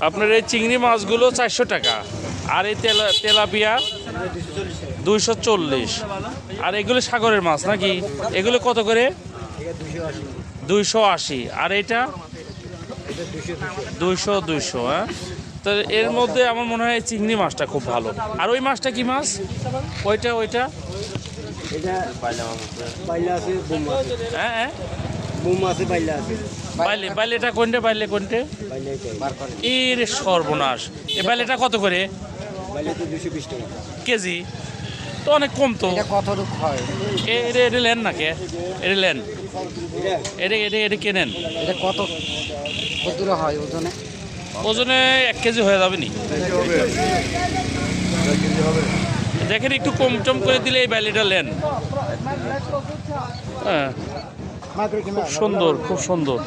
আপনার এই চিংড়ি মাছগুলো 400 টাকা, আর এই তেলাপিয়া 240, আর এগুলো সাগরের মাছ নাকি? এগুলো কত করে? 280, আর এটা 200। হ্যাঁ, তো এর মধ্যে আমার মনে হয় চিংড়ি মাছটা খুব ভালো। আর ওই মাছটা কি মাছ? ওইটা হ্যাঁ হ্যাঁ, বাইলেটা কোনটা? কোনটা? এর সর্বনাশ। এ বাইলেটা কত করে কেজি? তো অনেক কম তো। এটা লেন না কে? এটা লেন, এটা কেনেন? এটা কত দূরে হয় ওজনে? ওজনে 1 কেজি হয়ে যাবে নি? দেখেন একটু কম টম করে দিলে এই বাইলেটা লেন। হ্যাঁ, খুব সুন্দর।